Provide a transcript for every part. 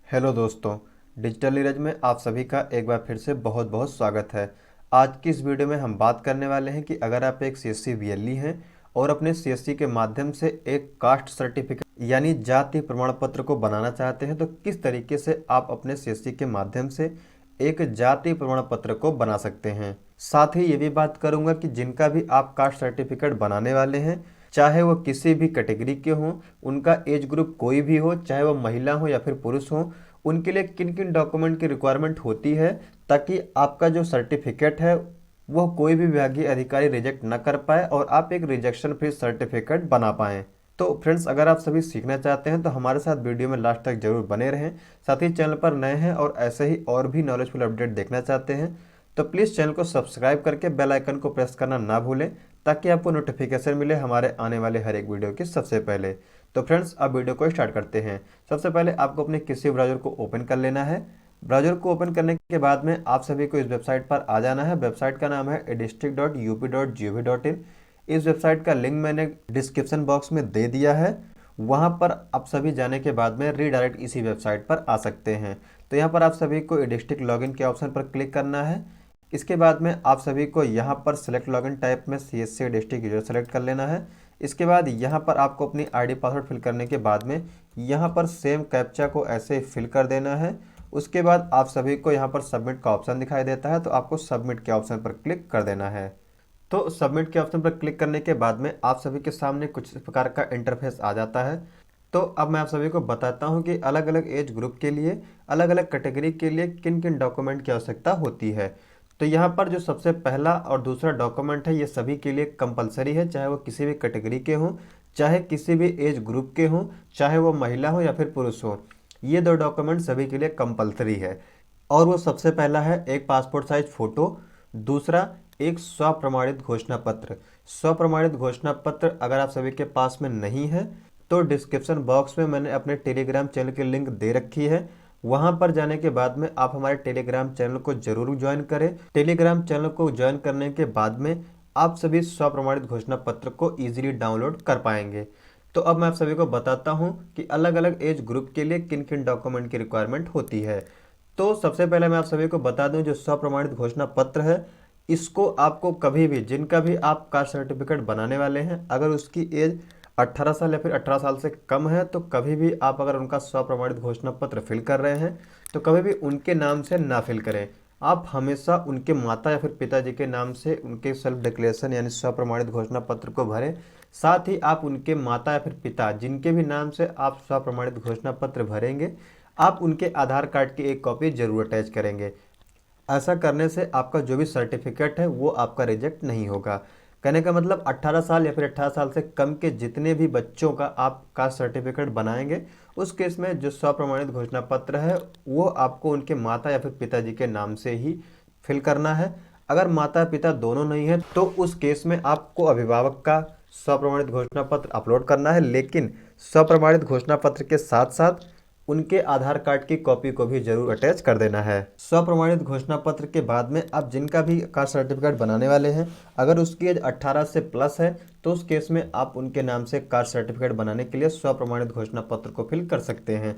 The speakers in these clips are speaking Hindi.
हेलो दोस्तों। डिजिटल नीरज में आप सभी का एक बार फिर से बहुत बहुत स्वागत है। आज की इस वीडियो में हम बात करने वाले हैं कि अगर आप एक सीएससी वीएलई हैं और अपने सीएससी के माध्यम से एक कास्ट सर्टिफिकेट यानी जाति प्रमाण पत्र को बनाना चाहते हैं तो किस तरीके से आप अपने सीएससी के माध्यम से एक जाति प्रमाण पत्र को बना सकते हैं। साथ ही ये भी बात करूंगा कि जिनका भी आप कास्ट सर्टिफिकेट बनाने वाले हैं, चाहे वो किसी भी कैटेगरी के हों, उनका एज ग्रुप कोई भी हो, चाहे वो महिला हो या फिर पुरुष हो, उनके लिए किन किन डॉक्यूमेंट की रिक्वायरमेंट होती है ताकि आपका जो सर्टिफिकेट है वो कोई भी विभागीय अधिकारी रिजेक्ट ना कर पाए और आप एक रिजेक्शन फ्री सर्टिफिकेट बना पाएँ। तो फ्रेंड्स, अगर आप सभी सीखना चाहते हैं तो हमारे साथ वीडियो में लास्ट तक जरूर बने रहें। साथ ही चैनल पर नए हैं और ऐसे ही और भी नॉलेजफुल अपडेट देखना चाहते हैं तो प्लीज़ चैनल को सब्सक्राइब करके बेल आइकन को प्रेस करना ना भूलें ताकि आपको नोटिफिकेशन मिले हमारे आने वाले हर एक वीडियो की सबसे पहले। तो फ्रेंड्स, अब वीडियो को स्टार्ट करते हैं। सबसे पहले आपको अपने किसी ब्राउज़र को ओपन कर लेना है। ब्राउज़र को ओपन करने के बाद में आप सभी को इस वेबसाइट पर आ जाना है। वेबसाइट का नाम है edistrict.up.gov.in। इस वेबसाइट का लिंक मैंने डिस्क्रिप्शन बॉक्स में दे दिया है। वहाँ पर आप सभी जाने के बाद में रीडायरेक्ट इसी वेबसाइट पर आ सकते हैं। तो यहाँ पर आप सभी को डिस्ट्रिक्ट लॉगिन के ऑप्शन पर क्लिक करना है। इसके बाद में आप सभी को यहाँ पर सेलेक्ट लॉगिन टाइप में सीएससी डिस्ट्रिक्ट यूजर सेलेक्ट कर लेना है। इसके बाद यहाँ पर आपको अपनी आईडी पासवर्ड फिल करने के बाद में यहाँ पर सेम कैप्चा को ऐसे फिल कर देना है। उसके बाद आप सभी को यहाँ पर सबमिट का ऑप्शन दिखाई देता है तो आपको सबमिट के ऑप्शन पर क्लिक कर देना है। तो सबमिट के ऑप्शन पर क्लिक करने के बाद में आप सभी के सामने कुछ इस प्रकार का इंटरफेस आ जाता है। तो अब मैं आप सभी को बताता हूँ कि अलग अलग एज ग्रुप के लिए, अलग अलग कैटेगरी के लिए किन किन डॉक्यूमेंट की आवश्यकता होती है। तो यहाँ पर जो सबसे पहला और दूसरा डॉक्यूमेंट है ये सभी के लिए कंपलसरी है, चाहे वो किसी भी कैटेगरी के हों, चाहे किसी भी एज ग्रुप के हों, चाहे वो महिला हो या फिर पुरुष हो। ये दो डॉक्यूमेंट सभी के लिए कंपलसरी है और वो सबसे पहला है एक पासपोर्ट साइज फ़ोटो, दूसरा एक स्वप्रमाणित घोषणा पत्र। स्वप्रमाणित घोषणा पत्र अगर आप सभी के पास में नहीं है तो डिस्क्रिप्शन बॉक्स में मैंने अपने टेलीग्राम चैनल की लिंक दे रखी है। वहां पर जाने के बाद में आप हमारे टेलीग्राम चैनल को जरूर ज्वाइन करें। टेलीग्राम चैनल को ज्वाइन करने के बाद में आप सभी स्वप्रमाणित घोषणा पत्र को ईजिली डाउनलोड कर पाएंगे। तो अब मैं आप सभी को बताता हूं कि अलग अलग एज ग्रुप के लिए किन किन डॉक्यूमेंट की रिक्वायरमेंट होती है। तो सबसे पहले मैं आप सभी को बता दूं, जो स्वप्रमाणित घोषणा पत्र है इसको आपको कभी भी, जिनका भी आप कास्ट सर्टिफिकेट बनाने वाले हैं, अगर उसकी एज 18 साल या फिर 18 साल से कम है तो कभी भी आप अगर उनका स्वप्रमाणित घोषणा पत्र फिल कर रहे हैं तो कभी भी उनके नाम से ना फिल करें। आप हमेशा उनके माता या फिर पिताजी के नाम से उनके सेल्फ डिक्लेरेशन यानी स्वप्रमाणित घोषणा पत्र को भरें। साथ ही आप उनके माता या फिर पिता जिनके भी नाम से आप स्वप्रमाणित घोषणा पत्र भरेंगे, आप उनके आधार कार्ड की एक कॉपी जरूर अटैच करेंगे। ऐसा करने से आपका जो भी सर्टिफिकेट है वो आपका रिजेक्ट नहीं होगा। कहने का मतलब 18 साल या फिर 18 साल से कम के जितने भी बच्चों का आप कास्ट सर्टिफिकेट बनाएंगे, उस केस में जो स्वप्रमाणित घोषणा पत्र है वो आपको उनके माता या फिर पिताजी के नाम से ही फिल करना है। अगर माता पिता दोनों नहीं है तो उस केस में आपको अभिभावक का स्वप्रमाणित घोषणा पत्र अपलोड करना है, लेकिन स्वप्रमाणित घोषणा पत्र के साथ साथ उनके आधार कार्ड की कॉपी को भी जरूर अटैच कर देना है। स्वप्रमाणित घोषणा पत्र के बाद में आप जिनका भी कास्ट सर्टिफिकेट बनाने वाले हैं, अगर उसकी एज 18 से प्लस है तो उस केस में आप उनके नाम से कास्ट सर्टिफिकेट बनाने के लिए स्वप्रमाणित घोषणा पत्र को फिल कर सकते हैं।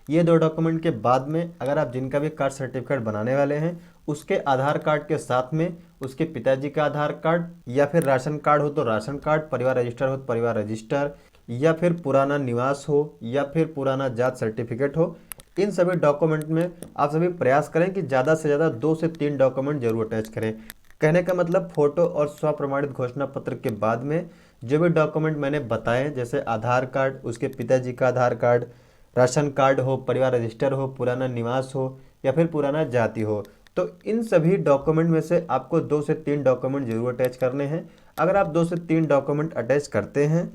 ये दो डॉक्यूमेंट के बाद में अगर आप जिनका भी कास्ट सर्टिफिकेट बनाने वाले हैं उसके आधार कार्ड के साथ में उसके पिताजी का आधार कार्ड या फिर राशन कार्ड हो तो राशन कार्ड, परिवार रजिस्टर हो तो परिवार रजिस्टर, या फिर पुराना निवास हो या फिर पुराना जात सर्टिफिकेट हो, इन सभी डॉक्यूमेंट में आप सभी प्रयास करें कि ज़्यादा से ज़्यादा 2 से 3 डॉक्यूमेंट जरूर अटैच करें। कहने का मतलब फोटो और स्वप्रमाणित घोषणा पत्र के बाद में जो भी डॉक्यूमेंट मैंने बताए, जैसे आधार कार्ड, उसके पिताजी का आधार कार्ड, राशन कार्ड हो, परिवार रजिस्टर हो, पुराना निवास हो या फिर पुराना जाति हो, तो इन सभी डॉक्यूमेंट में से आपको 2 से 3 डॉक्यूमेंट जरूर अटैच करने हैं। अगर आप 2 से 3 डॉक्यूमेंट अटैच करते हैं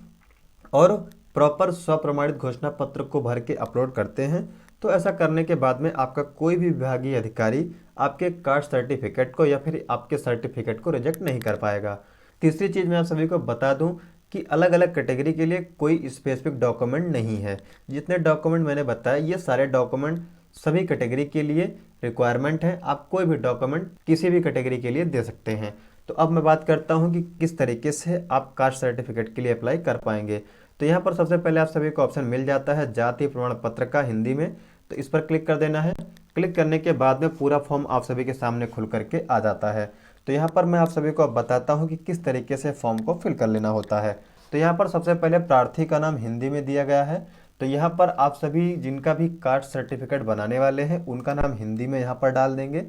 और प्रॉपर स्वप्रमाणित घोषणा पत्र को भर के अपलोड करते हैं तो ऐसा करने के बाद में आपका कोई भी विभागीय अधिकारी आपके कास्ट सर्टिफिकेट को या फिर आपके सर्टिफिकेट को रिजेक्ट नहीं कर पाएगा। तीसरी चीज़ मैं आप सभी को बता दूं कि अलग अलग कैटेगरी के लिए कोई स्पेसिफिक डॉक्यूमेंट नहीं है। जितने डॉक्यूमेंट मैंने बताया ये सारे डॉक्यूमेंट सभी कैटेगरी के लिए रिक्वायरमेंट है। आप कोई भी डॉक्यूमेंट किसी भी कैटेगरी के लिए दे सकते हैं। तो अब मैं बात करता हूं कि किस तरीके से आप कास्ट सर्टिफिकेट के लिए अप्लाई कर पाएंगे। तो यहाँ पर सबसे पहले आप सभी को ऑप्शन मिल जाता है जाति प्रमाण पत्र का हिंदी में। तो इस पर क्लिक कर देना है। क्लिक करने के बाद में पूरा फॉर्म आप सभी के सामने खुल करके आ जाता है। तो यहाँ पर मैं आप सभी को अब बताता हूँ कि किस तरीके से फॉर्म को फिल कर लेना होता है। तो यहाँ पर सबसे पहले प्रार्थी का नाम हिंदी में दिया गया है। तो यहाँ पर आप सभी जिनका भी कास्ट सर्टिफिकेट बनाने वाले हैं उनका नाम हिंदी में यहाँ पर डाल देंगे,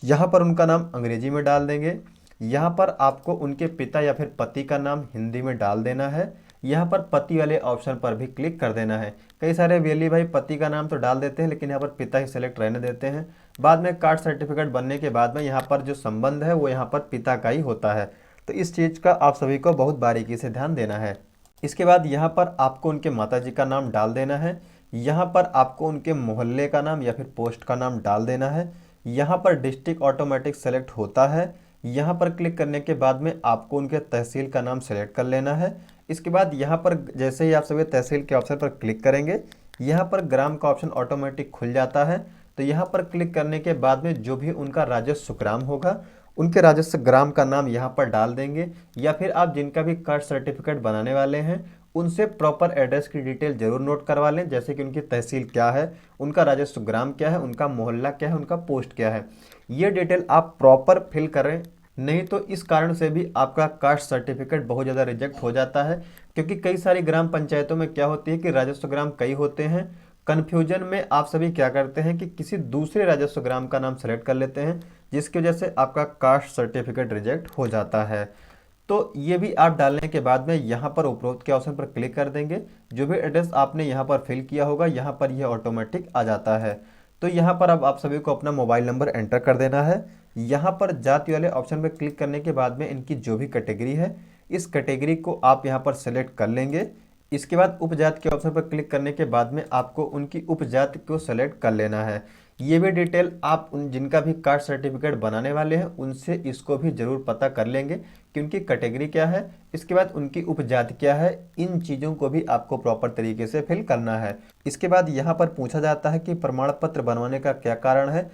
यहाँ पर उनका नाम अंग्रेजी में डाल देंगे। यहाँ पर आपको उनके पिता या फिर पति का नाम हिंदी में डाल देना है। यहाँ पर पति वाले ऑप्शन पर भी क्लिक कर देना है। कई सारे वेली भाई पति का नाम तो डाल देते हैं, लेकिन यहाँ पर पिता ही सेलेक्ट रहने देते हैं। बाद में कास्ट सर्टिफिकेट बनने के बाद में यहाँ पर जो संबंध है वो यहाँ पर पिता का ही होता है। तो इस चीज़ का आप सभी को बहुत बारीकी से ध्यान देना है। इसके बाद यहाँ पर आपको उनके माताजी का नाम डाल देना है। यहाँ पर आपको उनके मोहल्ले का नाम या फिर पोस्ट का नाम डाल देना है। यहाँ पर डिस्ट्रिक्ट ऑटोमेटिक सेलेक्ट होता है। यहाँ पर क्लिक करने के बाद में आपको उनके तहसील का नाम सेलेक्ट कर लेना है। इसके बाद यहाँ पर जैसे ही आप सभी तहसील के ऑप्शन पर क्लिक करेंगे, यहाँ पर ग्राम का ऑप्शन ऑटोमेटिक खुल जाता है। तो यहाँ पर क्लिक करने के बाद में जो भी उनका राजस्व ग्राम होगा, उनके राजस्व ग्राम का नाम यहाँ पर डाल देंगे। या फिर आप जिनका भी कास्ट सर्टिफिकेट बनाने वाले हैं उनसे प्रॉपर एड्रेस की डिटेल जरूर नोट करवा लें, जैसे कि उनकी तहसील क्या है, उनका राजस्व ग्राम क्या है, उनका मोहल्ला क्या है, उनका पोस्ट क्या है। ये डिटेल आप प्रॉपर फिल करें, नहीं तो इस कारण से भी आपका कास्ट सर्टिफिकेट बहुत ज़्यादा रिजेक्ट हो जाता है। क्योंकि कई सारी ग्राम पंचायतों में क्या होती है कि राजस्व ग्राम कई होते हैं। कन्फ्यूजन में आप सभी क्या करते हैं कि किसी दूसरे राजस्व ग्राम का नाम सेलेक्ट कर लेते हैं, जिसकी वजह से आपका कास्ट सर्टिफिकेट रिजेक्ट हो जाता है। तो ये भी आप डालने के बाद में यहाँ पर उपरोक्त के ऑप्शन पर क्लिक कर देंगे। जो भी एड्रेस आपने यहाँ पर फिल किया होगा यहाँ पर यह ऑटोमेटिक आ जाता है। तो यहाँ पर अब आप सभी को अपना मोबाइल नंबर एंटर कर देना है। यहाँ पर जाति वाले ऑप्शन पर क्लिक करने के बाद में इनकी जो भी कैटेगरी है, इस कैटेगरी को आप यहाँ पर सेलेक्ट कर लेंगे। इसके बाद उपजाति के ऑप्शन पर क्लिक करने के बाद में आपको उनकी उपजाति को सेलेक्ट कर लेना है। ये भी डिटेल आप उन जिनका भी कास्ट सर्टिफिकेट बनाने वाले हैं उनसे इसको भी जरूर पता कर लेंगे कि उनकी कैटेगरी क्या है, इसके बाद उनकी उपजाति क्या है। इन चीज़ों को भी आपको प्रॉपर तरीके से फिल करना है। इसके बाद यहाँ पर पूछा जाता है कि प्रमाण पत्र बनवाने का क्या कारण है।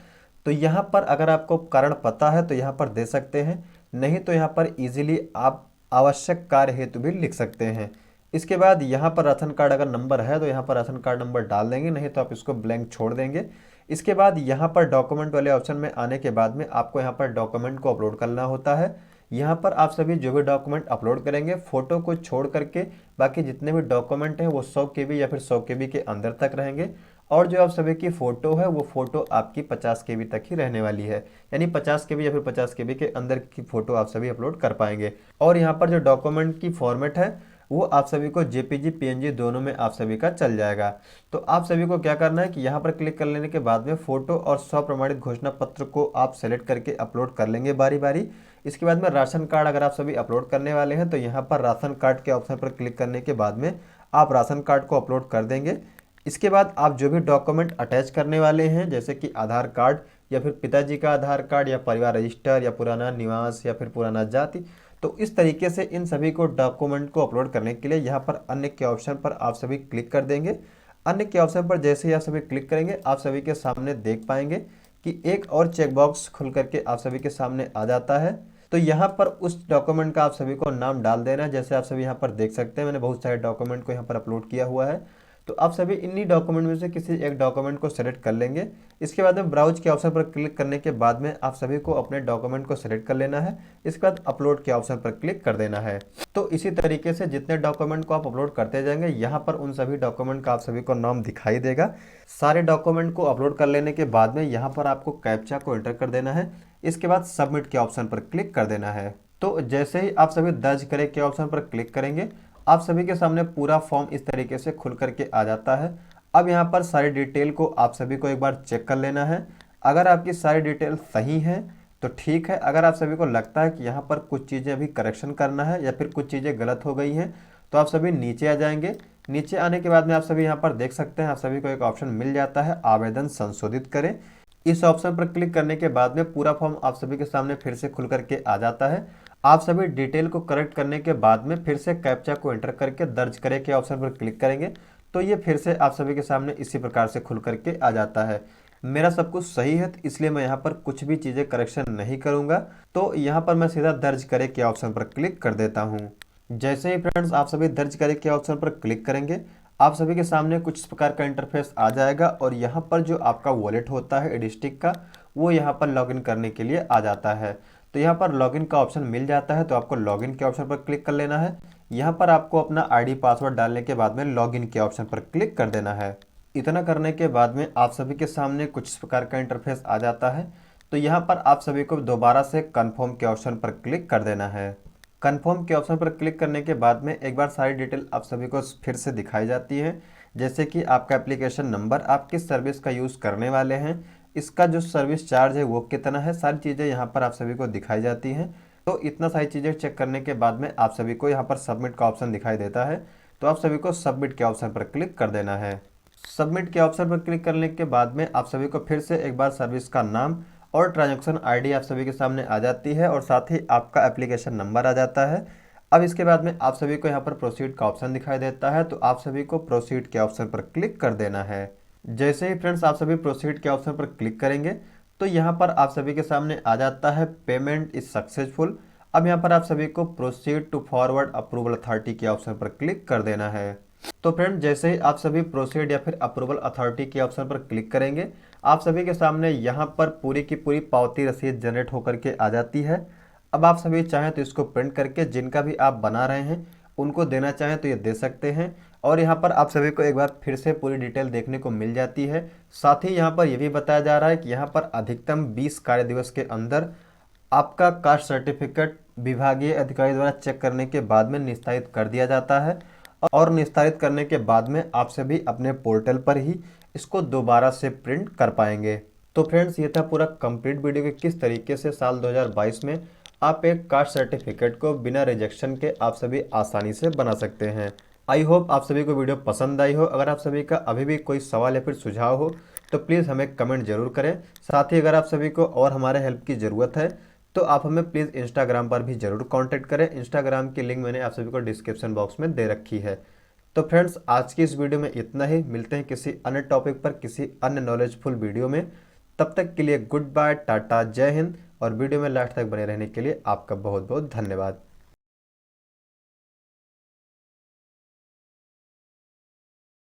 तो यहाँ पर अगर आपको कारण पता है तो यहाँ पर दे सकते हैं, नहीं तो यहाँ पर इजीली आप आवश्यक कार्य हेतु भी लिख सकते हैं। इसके बाद यहाँ पर राशन कार्ड अगर नंबर है तो यहाँ पर राशन कार्ड नंबर डाल देंगे, नहीं तो आप इसको ब्लैंक छोड़ देंगे। इसके बाद यहाँ पर डॉक्यूमेंट वाले ऑप्शन में आने के बाद में आपको यहाँ पर डॉक्यूमेंट को अपलोड करना होता है। यहाँ पर आप सभी जो भी डॉक्यूमेंट अपलोड करेंगे, फ़ोटो को छोड़ करके बाकी जितने भी डॉक्यूमेंट हैं वो 100 KB या फिर 100 KB के अंदर तक रहेंगे। और जो आप सभी की फ़ोटो है वो फ़ोटो आपकी 50 KB तक ही रहने वाली है, यानी 50 KB या फिर 50 KB के अंदर की फ़ोटो आप सभी अपलोड कर पाएंगे। और यहाँ पर जो डॉक्यूमेंट की फॉर्मेट है वो आप सभी को JPG PNG दोनों में आप सभी का चल जाएगा। तो आप सभी को क्या करना है कि यहाँ पर क्लिक कर लेने के बाद में फ़ोटो और स्वप्रमाणित घोषणा पत्र को आप सेलेक्ट करके अपलोड कर लेंगे बारी बारी। इसके बाद में राशन कार्ड अगर आप सभी अपलोड करने वाले हैं तो यहाँ पर राशन कार्ड के ऑप्शन पर क्लिक करने के बाद में आप राशन कार्ड को अपलोड कर देंगे। इसके बाद आप जो भी डॉक्यूमेंट अटैच करने वाले हैं, जैसे कि आधार कार्ड या फिर पिताजी का आधार कार्ड या परिवार रजिस्टर या पुराना निवास या फिर पुराना जाति, तो इस तरीके से इन सभी को डॉक्यूमेंट को अपलोड करने के लिए यहाँ पर अन्य के ऑप्शन पर आप सभी क्लिक कर देंगे। अन्य के ऑप्शन पर जैसे ही आप सभी क्लिक करेंगे आप सभी के सामने देख पाएंगे कि एक और चेकबॉक्स खुल करके आप सभी के सामने आ जाता है। तो यहाँ पर उस डॉक्यूमेंट का आप सभी को नाम डाल देना है। जैसे आप सभी यहाँ पर देख सकते हैं मैंने बहुत सारे डॉक्यूमेंट को यहाँ पर अपलोड किया हुआ है। तो आप सभी इन्हीं डॉक्यूमेंट में से किसी एक डॉक्यूमेंट को सेलेक्ट कर लेंगे। इसके बाद में ब्राउज के ऑप्शन पर क्लिक करने के बाद में आप सभी को अपने डॉक्यूमेंट को सेलेक्ट कर लेना है। इसके बाद अपलोड के ऑप्शन पर क्लिक कर देना है। तो इसी तरीके से जितने डॉक्यूमेंट को आप अपलोड करते जाएंगे यहाँ पर उन सभी डॉक्यूमेंट का आप सभी को नाम दिखाई देगा। सारे डॉक्यूमेंट को अपलोड कर लेने के बाद में यहाँ पर आपको कैप्चा को एंटर कर देना है। इसके बाद सबमिट के ऑप्शन पर क्लिक कर देना है। तो जैसे ही आप सभी दर्ज करें के ऑप्शन पर क्लिक करेंगे आप सभी के सामने पूरा फॉर्म इस तरीके से खुल करके आ जाता है। अब यहाँ पर सारी डिटेल को आप सभी को एक बार चेक कर लेना है। अगर आपकी सारी डिटेल सही है तो ठीक है। अगर आप सभी को लगता है कि यहाँ पर कुछ चीज़ें अभी करेक्शन करना है या फिर कुछ चीज़ें गलत हो गई हैं तो आप सभी नीचे आ जाएंगे। नीचे आने के बाद में आप सभी यहाँ पर देख सकते हैं आप सभी को एक ऑप्शन मिल जाता है आवेदन संशोधित करें। इस ऑप्शन पर क्लिक करने के बाद में पूरा फॉर्म आप सभी के सामने फिर से खुल करके आ जाता है। आप सभी डिटेल को करेक्ट करने के बाद में फिर से कैप्चा को एंटर करके दर्ज करें के ऑप्शन पर क्लिक करेंगे तो ये फिर से आप सभी के सामने इसी प्रकार से खुल करके आ जाता है। मेरा सब कुछ सही है तो इसलिए मैं यहाँ पर कुछ भी चीज़ें करेक्शन नहीं करूँगा। तो यहाँ पर मैं सीधा दर्ज करें के ऑप्शन पर क्लिक कर देता हूँ। जैसे ही फ्रेंड्स आप सभी दर्ज करें के ऑप्शन पर क्लिक करेंगे आप सभी के सामने कुछ इस प्रकार का इंटरफेस आ जाएगा और यहाँ पर जो आपका वॉलेट होता है एडिस्टिक का, वो यहाँ पर लॉगिन करने के लिए आ जाता है। तो यहाँ पर लॉगिन का ऑप्शन मिल जाता है, तो आपको लॉगिन के ऑप्शन पर क्लिक कर लेना है। यहाँ पर आपको अपना आईडी पासवर्ड डालने के बाद में लॉगिन के ऑप्शन पर क्लिक कर देना है। इतना करने के बाद में आप सभी के सामने कुछ इस प्रकार का इंटरफेस आ जाता है। तो यहाँ पर आप सभी को दोबारा से कन्फर्म के ऑप्शन पर क्लिक कर देना है। कन्फर्म के ऑप्शन पर क्लिक करने के बाद में एक बार सारी डिटेल आप सभी को फिर से दिखाई जाती है, जैसे कि आपका एप्लीकेशन नंबर, आप किस सर्विस का यूज़ करने वाले हैं, इसका जो सर्विस चार्ज है वो कितना है, सारी चीज़ें यहाँ पर आप सभी को दिखाई जाती हैं। तो इतना सारी चीज़ें चेक करने के बाद में आप सभी को यहाँ पर सबमिट का ऑप्शन दिखाई देता है। तो आप सभी को सबमिट के ऑप्शन पर क्लिक कर देना है। सबमिट के ऑप्शन पर क्लिक करने के बाद में आप सभी को फिर से एक बार सर्विस का नाम और ट्रांजैक्शन आईडी आप सभी के सामने आ जाती है और साथ ही आपका एप्लीकेशन नंबर आ जाता है। अब इसके बाद में आप सभी को यहाँ पर प्रोसीड का ऑप्शन दिखाई देता है, तो आप सभी को प्रोसीड के ऑप्शन पर क्लिक कर देना है। जैसे ही फ्रेंड्स आप सभी प्रोसीड के ऑप्शन पर क्लिक करेंगे तो यहाँ पर आप सभी के सामने आ जाता है पेमेंट इज सक्सेसफुल। अब यहाँ पर आप सभी को proceed to forward approval authority के ऑप्शन पर क्लिक कर देना है। तो फ्रेंड जैसे ही आप सभी प्रोसीड या फिर अप्रूवल अथॉरिटी के ऑप्शन पर क्लिक करेंगे, आप सभी के सामने यहाँ पर पूरी की पूरी पावती रसीद जनरेट होकर के आ जाती है। अब आप सभी चाहें तो इसको प्रिंट करके जिनका भी आप बना रहे हैं उनको देना चाहें तो ये दे सकते हैं। और यहाँ पर आप सभी को एक बार फिर से पूरी डिटेल देखने को मिल जाती है। साथ ही यहाँ पर यह भी बताया जा रहा है कि यहाँ पर अधिकतम 20 कार्य दिवस के अंदर आपका कास्ट सर्टिफिकेट विभागीय अधिकारी द्वारा चेक करने के बाद में निस्तारित कर दिया जाता है और निस्तारित करने के बाद में आप सभी अपने पोर्टल पर ही इसको दोबारा से प्रिंट कर पाएंगे। तो फ्रेंड्स ये था पूरा कंप्लीट वीडियो कि किस तरीके से साल 2022 में आप एक कास्ट सर्टिफिकेट को बिना रिजेक्शन के आप सभी आसानी से बना सकते हैं। आई होप आप सभी को वीडियो पसंद आई हो। अगर आप सभी का अभी भी कोई सवाल या फिर सुझाव हो तो प्लीज़ हमें कमेंट जरूर करें। साथ ही अगर आप सभी को और हमारे हेल्प की ज़रूरत है तो आप हमें प्लीज़ इंस्टाग्राम पर भी ज़रूर कांटेक्ट करें। इंस्टाग्राम की लिंक मैंने आप सभी को डिस्क्रिप्शन बॉक्स में दे रखी है। तो फ्रेंड्स आज की इस वीडियो में इतना ही। मिलते हैं किसी अन्य टॉपिक पर किसी अन्य नॉलेजफुल वीडियो में। तब तक के लिए गुड बाय, टाटा, जय हिंद। और वीडियो में लास्ट तक बने रहने के लिए आपका बहुत बहुत धन्यवाद।